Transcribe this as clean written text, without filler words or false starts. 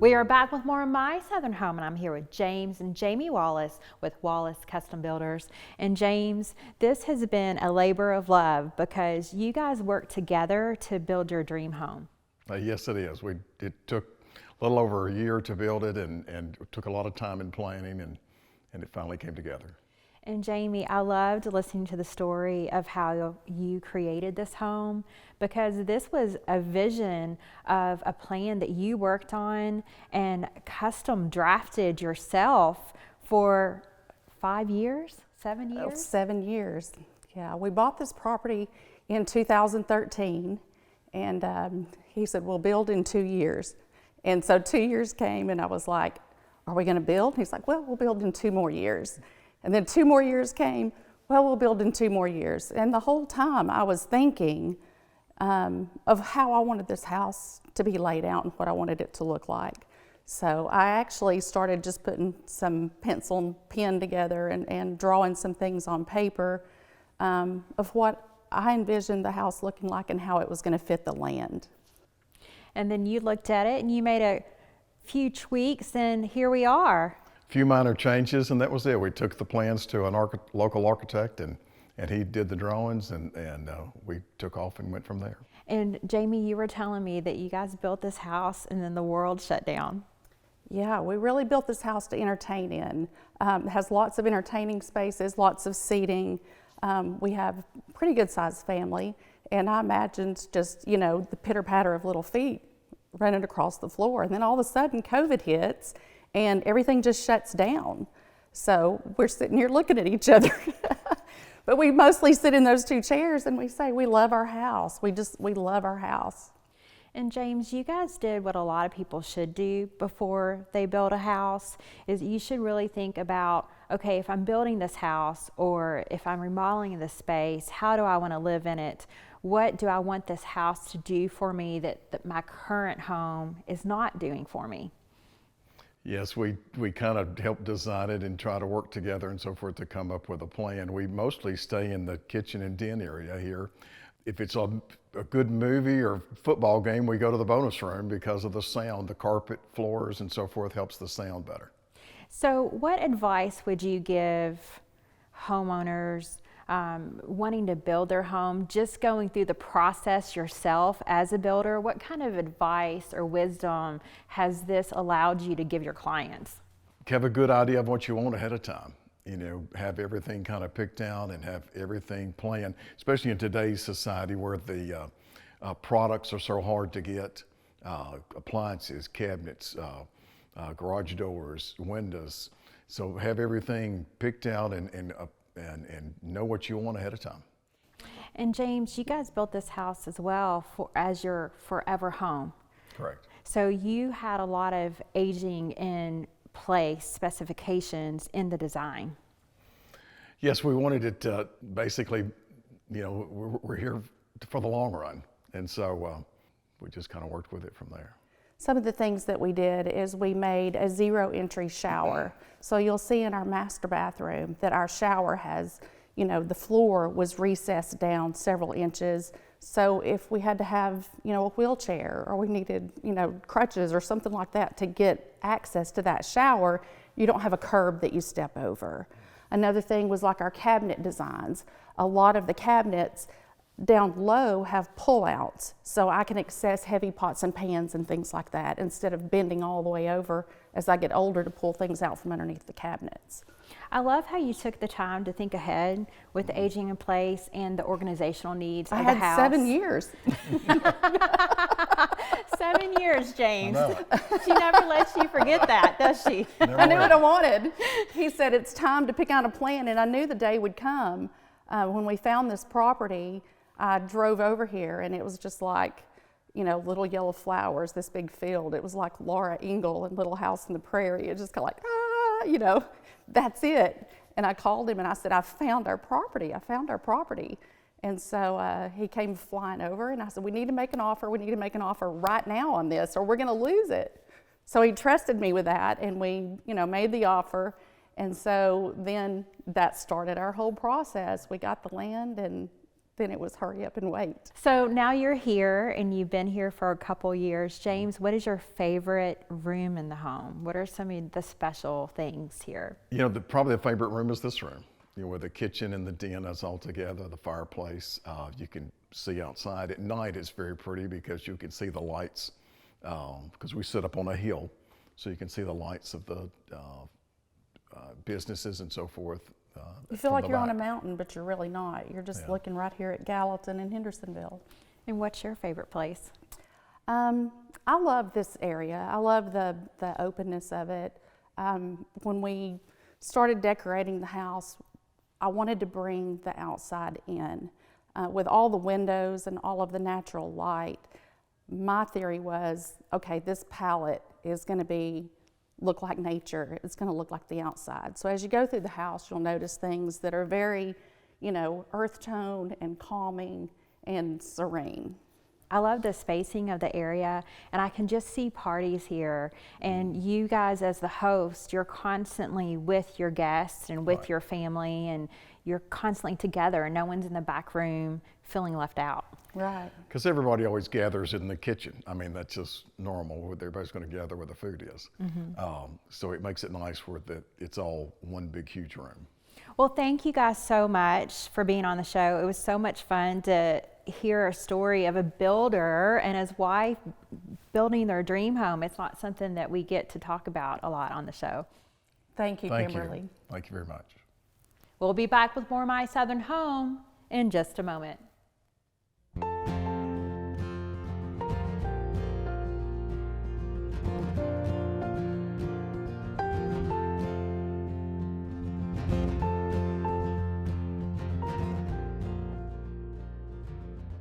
We are back with more of My Southern Home, and I'm here with James and Jamie Wallace with Wallace Custom Builders. And James, this has been a labor of love because you guys work together to build your dream home. Yes, it is. It took a little over a year to build it, and it took a lot of time in planning, and it finally came together. And Jamie, I loved listening to the story of how you created this home, because this was a vision of a plan that you worked on and custom drafted yourself for 5 years, 7 years? 7 years, yeah. We bought this property in 2013, and he said, we'll build in 2 years. And so 2 years came, and I was like, are we gonna build? And he's like, well, we'll build in 2 more years. And then 2 more years came, well, we'll build in 2 more years. And the whole time I was thinking of how I wanted this house to be laid out and what I wanted it to look like. So I actually started just putting some pencil and pen together and drawing some things on paper of what I envisioned the house looking like and how it was gonna fit the land. And then you looked at it and you made a few tweaks, and here we are. Few minor changes, and that was it. We took the plans to a local architect, and he did the drawings, and we took off and went from there. And Jamie, you were telling me that you guys built this house and then the world shut down. Yeah, we really built this house to entertain in. It has lots of entertaining spaces, lots of seating. We have a pretty good sized family, and I imagined just, you know, the pitter patter of little feet running across the floor. And then all of a sudden COVID hits and everything just shuts down. So we're sitting here looking at each other. But we mostly sit in those 2 chairs and we say, we love our house. We love our house. And James, you guys did what a lot of people should do before they build a house, is you should really think about, okay, if I'm building this house or if I'm remodeling this space, how do I want to live in it? What do I want this house to do for me that my current home is not doing for me? Yes, we kind of help design it and try to work together and so forth to come up with a plan. We mostly stay in the kitchen and den area here. If it's a good movie or football game, we go to the bonus room because of the sound. The carpet, floors, and so forth helps the sound better. So what advice would you give homeowners wanting to build their home, just going through the process yourself as a builder? What kind of advice or wisdom has this allowed you to give your clients? Have a good idea of what you want ahead of time. You know, have everything kind of picked out and have everything planned, especially in today's society where the products are so hard to get, appliances, cabinets, garage doors, windows. So have everything picked out and know what you want ahead of time. And James, you guys built this house as well as your forever home. Correct. So you had a lot of aging in place specifications in the design. Yes, we wanted it basically, you know, we're here for the long run. And so we just kind of worked with it from there. Some of the things that we did is we made a 0 entry shower. So you'll see in our master bathroom that our shower has, you know, the floor was recessed down several inches. So if we had to have, you know, a wheelchair or we needed, you know, crutches or something like that to get access to that shower, you don't have a curb that you step over. Another thing was like our cabinet designs. A lot of the cabinets down low have pull-outs, so I can access heavy pots and pans and things like that instead of bending all the way over as I get older to pull things out from underneath the cabinets. I love how you took the time to think ahead with the aging in place and the organizational needs of the house. I had 7 years. 7 years, James. She never lets you forget that, does she? I knew what I wanted. He said it's time to pick out a plan, and I knew the day would come. When we found this property, I drove over here and it was just like, you know, little yellow flowers, this big field. It was like Laura Ingalls and Little House on the Prairie. It was just kind of like, you know, that's it. And I called him and I said, I found our property. I found our property. And so he came flying over and I said, we need to make an offer. We need to make an offer right now on this or we're going to lose it. So he trusted me with that and we, you know, made the offer. And so then that started our whole process. We got the land and then it was hurry up and wait. So now you're here and you've been here for a couple years. James, what is your favorite room in the home? What are some of the special things here? You know, probably the favorite room is this room. You know, where the kitchen and the den is all together, the fireplace. You can see outside at night. It's very pretty because you can see the lights, because we sit up on a hill, so you can see the lights of the businesses and so forth. You feel like you're on a mountain, but you're really not. You're just looking right here at Gallatin and Hendersonville. And what's your favorite place? I love this area. I love the openness of it. When we started decorating the house, I wanted to bring the outside in. With all the windows and all of the natural light, my theory was, okay, this palette is going to look like nature. It's going to look like the outside. So as you go through the house, you'll notice things that are very, earth tone and calming and serene. I love the spacing of the area, and I can just see parties here. And you guys, as the host, you're constantly with your guests and with your family, and you're constantly together, and no one's in the back room feeling left out. Right. Because everybody always gathers in the kitchen. I mean, that's just normal. Everybody's going to gather where the food is. So it makes it nice that it's all one big, huge room. Well, thank you guys so much for being on the show. It was so much fun to hear a story of a builder and his wife building their dream home. It's not something that we get to talk about a lot on the show. Thank you, Kimberly. Thank you very much. We'll be back with more My Southern Home in just a moment.